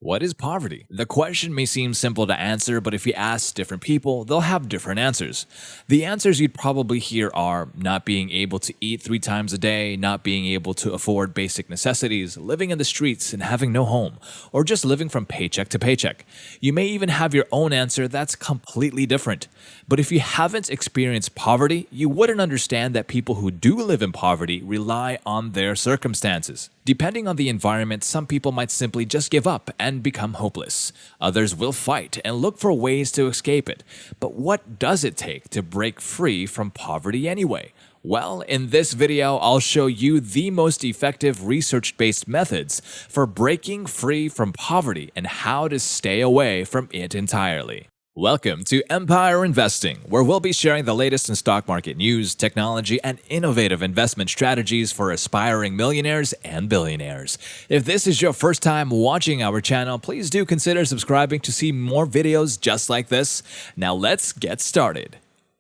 What is poverty? The question may seem simple to answer, but if you ask different people, they'll have different answers. The answers you'd probably hear are not being able to eat 3 times a day, not being able to afford basic necessities, living in the streets and having no home, or just living from paycheck to paycheck. You may even have your own answer that's completely different. But if you haven't experienced poverty, you wouldn't understand that people who do live in poverty rely on their circumstances. Depending on the environment, some people might simply just give up and become hopeless. Others will fight and look for ways to escape it. But what does it take to break free from poverty anyway? Well, in this video, I'll show you the most effective research-based methods for breaking free from poverty and how to stay away from it entirely. Welcome to Empire Investing, where we'll be sharing the latest in stock market news, technology, and innovative investment strategies for aspiring millionaires and billionaires. If this is your first time watching our channel, please do consider subscribing to see more videos just like this. Now let's get started.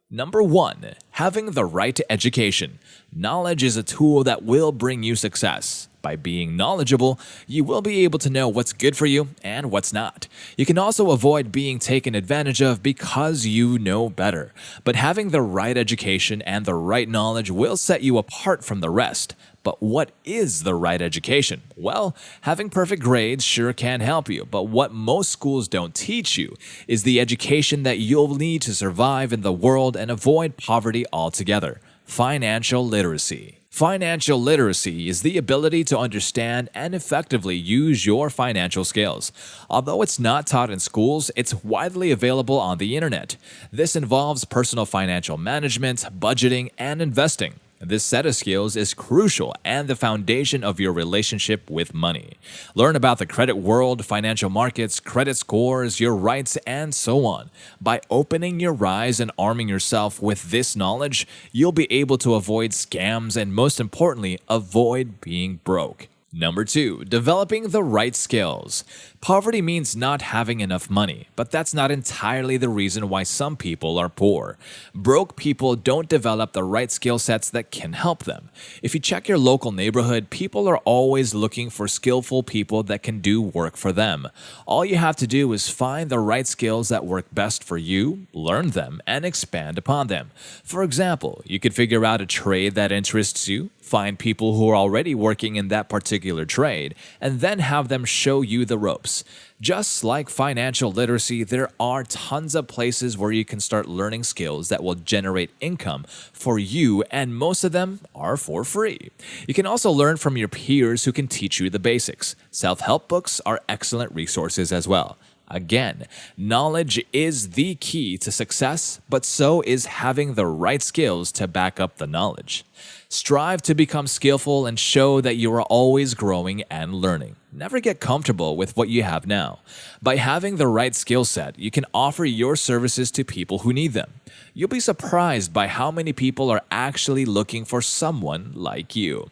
Number 1. Having the right education. Knowledge is a tool that will bring you success. By being knowledgeable, you will be able to know what's good for you and what's not. You can also avoid being taken advantage of because you know better. But having the right education and the right knowledge will set you apart from the rest. But what is the right education? Well, having perfect grades sure can help you, but what most schools don't teach you is the education that you'll need to survive in the world and avoid poverty altogether. Financial literacy. Financial literacy is the ability to understand and effectively use your financial skills. Although it's not taught in schools, it's widely available on the internet. This involves personal financial management, budgeting, and investing. This set of skills is crucial and the foundation of your relationship with money. Learn about the credit world, financial markets, credit scores, your rights, and so on. By opening your eyes and arming yourself with this knowledge, you'll be able to avoid scams and, most importantly, avoid being broke. Number 2. Developing the right skills. Poverty means not having enough money, but that's not entirely the reason why some people are poor. Broke people don't develop the right skill sets that can help them. If you check your local neighborhood, people are always looking for skillful people that can do work for them. All you have to do is find the right skills that work best for you, learn them, and expand upon them. For example, you could figure out a trade that interests you, find people who are already working in that particular trade, and then have them show you the ropes. Just like financial literacy, there are tons of places where you can start learning skills that will generate income for you, and most of them are for free. You can also learn from your peers who can teach you the basics. Self-help books are excellent resources as well. Again, knowledge is the key to success, but so is having the right skills to back up the knowledge. Strive to become skillful and show that you are always growing and learning. Never get comfortable with what you have now. By having the right skill set, you can offer your services to people who need them. You'll be surprised by how many people are actually looking for someone like you.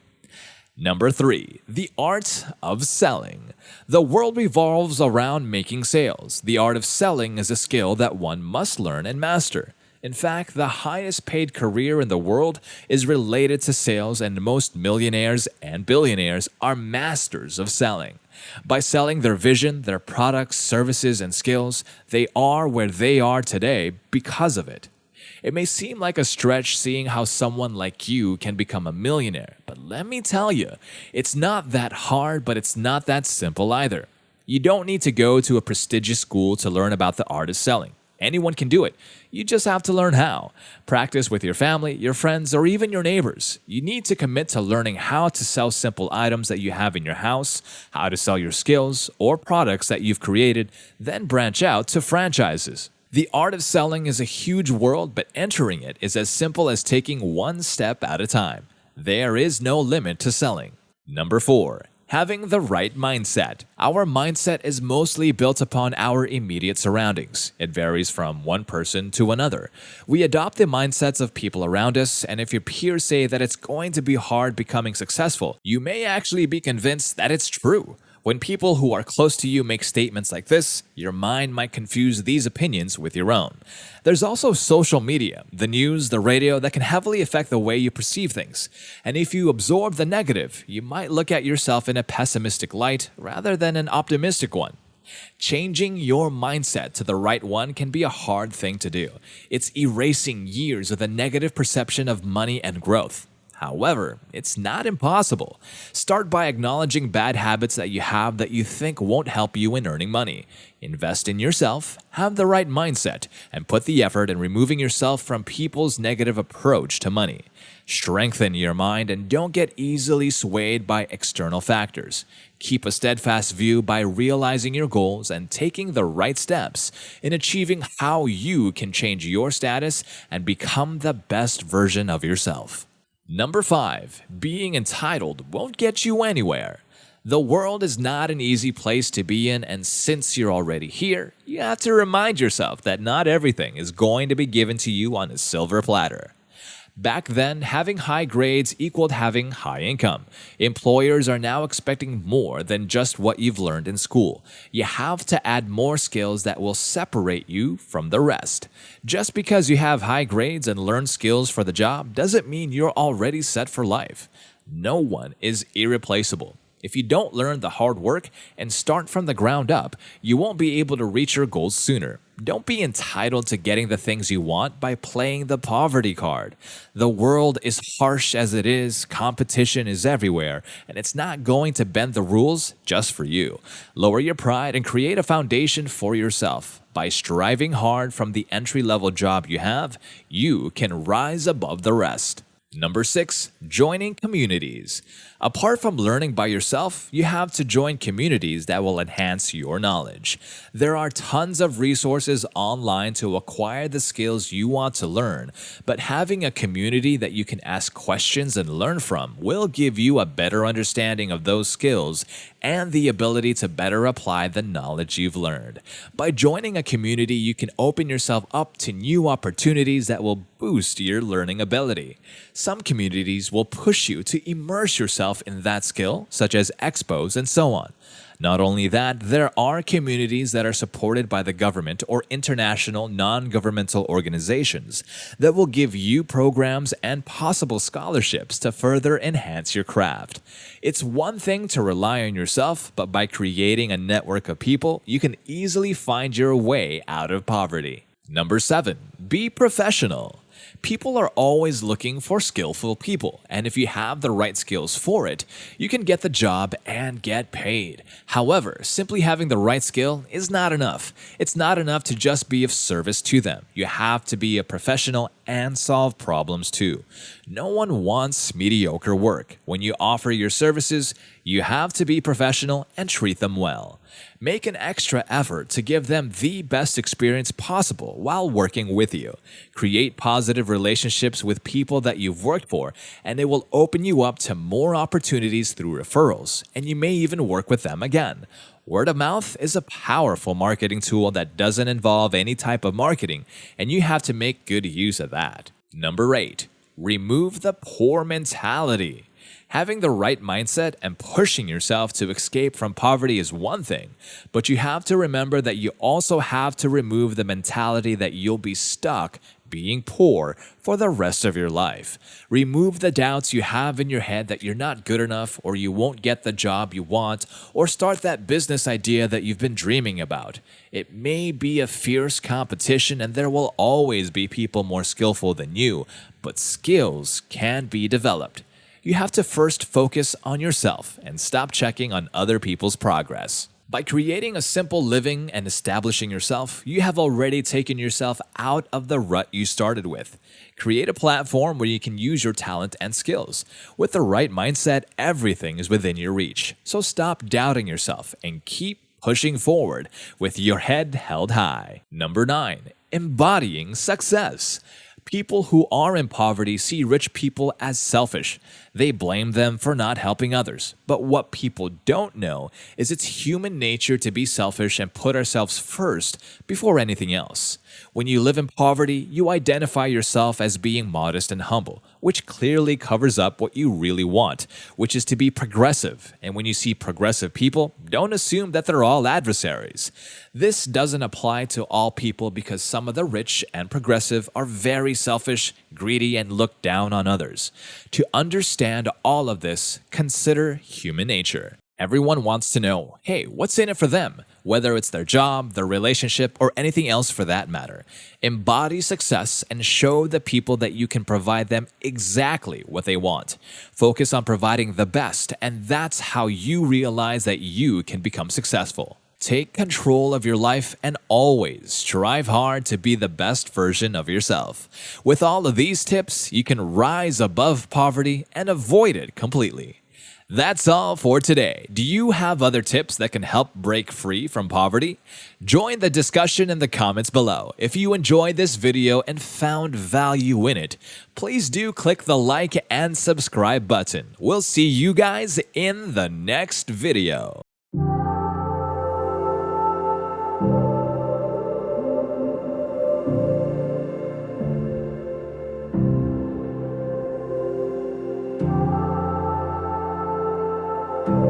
Number 3. The art of selling. The world revolves around making sales. The art of selling is a skill that one must learn and master. In fact, the highest paid career in the world is related to sales, and most millionaires and billionaires are masters of selling. By selling their vision, their products, services, and skills, they are where they are today because of it. It may seem like a stretch seeing how someone like you can become a millionaire, but let me tell you, it's not that hard, but it's not that simple either. You don't need to go to a prestigious school to learn about the art of selling. Anyone can do it. You just have to learn how. Practice with your family, your friends, or even your neighbors. You need to commit to learning how to sell simple items that you have in your house, how to sell your skills or products that you've created, then branch out to franchises. The art of selling is a huge world, but entering it is as simple as taking one step at a time. There is no limit to selling. Number 4. Having the right mindset. Our mindset is mostly built upon our immediate surroundings. It varies from one person to another. We adopt the mindsets of people around us, and if your peers say that it's going to be hard becoming successful, you may actually be convinced that it's true. When people who are close to you make statements like this, your mind might confuse these opinions with your own. There's also social media, the news, the radio that can heavily affect the way you perceive things. And if you absorb the negative, you might look at yourself in a pessimistic light rather than an optimistic one. Changing your mindset to the right one can be a hard thing to do. It's erasing years of a negative perception of money and growth. However, it's not impossible. Start by acknowledging bad habits that you have that you think won't help you in earning money. Invest in yourself, have the right mindset, and put the effort in removing yourself from people's negative approach to money. Strengthen your mind and don't get easily swayed by external factors. Keep a steadfast view by realizing your goals and taking the right steps in achieving how you can change your status and become the best version of yourself. Number 5. Being entitled won't get you anywhere. The world is not an easy place to be in, and since you're already here, you have to remind yourself that not everything is going to be given to you on a silver platter. Back then, having high grades equaled having high income. Employers are now expecting more than just what you've learned in school. You have to add more skills that will separate you from the rest. Just because you have high grades and learn skills for the job doesn't mean you're already set for life. No one is irreplaceable. If you don't learn the hard work and start from the ground up, you won't be able to reach your goals sooner. Don't be entitled to getting the things you want by playing the poverty card. The world is harsh as it is, competition is everywhere, and it's not going to bend the rules just for you. Lower your pride and create a foundation for yourself. By striving hard from the entry-level job you have, you can rise above the rest. Number 6. Joining communities. Apart from learning by yourself, you have to join communities that will enhance your knowledge. There are tons of resources online to acquire the skills you want to learn, but having a community that you can ask questions and learn from will give you a better understanding of those skills and the ability to better apply the knowledge you've learned. By joining a community, you can open yourself up to new opportunities that will boost your learning ability. Some communities will push you to immerse yourself in that skill, such as expos and so on. Not only that, there are communities that are supported by the government or international non-governmental organizations that will give you programs and possible scholarships to further enhance your craft. It's one thing to rely on yourself, but by creating a network of people, you can easily find your way out of poverty. Number 7. Be professional. People are always looking for skillful people, and if you have the right skills for it, you can get the job and get paid. However, simply having the right skill is not enough. It's not enough to just be of service to them. You have to be a professional and solve problems too. No one wants mediocre work. When you offer your services, you have to be professional and treat them well. Make an extra effort to give them the best experience possible while working with you. Create positive relationships with people that you've worked for, and it will open you up to more opportunities through referrals, and you may even work with them again. Word of mouth is a powerful marketing tool that doesn't involve any type of marketing, and you have to make good use of that. Number 8. Remove the poor mentality. Having the right mindset and pushing yourself to escape from poverty is one thing, but you have to remember that you also have to remove the mentality that you'll be stuck being poor for the rest of your life. Remove the doubts you have in your head that you're not good enough or you won't get the job you want or start that business idea that you've been dreaming about. It may be a fierce competition and there will always be people more skillful than you, but skills can be developed. You have to first focus on yourself and stop checking on other people's progress. By creating a simple living and establishing yourself, you have already taken yourself out of the rut you started with. Create a platform where you can use your talent and skills. With the right mindset, everything is within your reach. So stop doubting yourself and keep pushing forward with your head held high. Number 9. Embodying success. People who are in poverty see rich people as selfish. They blame them for not helping others. But what people don't know is it's human nature to be selfish and put ourselves first before anything else. When you live in poverty, you identify yourself as being modest and humble, which clearly covers up what you really want, which is to be progressive. And when you see progressive people, don't assume that they're all adversaries. This doesn't apply to all people because some of the rich and progressive are very selfish, greedy, and look down on others. To understand all of this, consider human nature. Everyone wants to know, hey, what's in it for them? Whether it's their job, their relationship, or anything else for that matter. Embody success and show the people that you can provide them exactly what they want. Focus on providing the best, and that's how you realize that you can become successful. Take control of your life and always strive hard to be the best version of yourself. With all of these tips, you can rise above poverty and avoid it completely. That's all for today. Do you have other tips that can help break free from poverty? Join the discussion in the comments below. If you enjoyed this video and found value in it, please do click the like and subscribe button. We'll see you guys in the next video.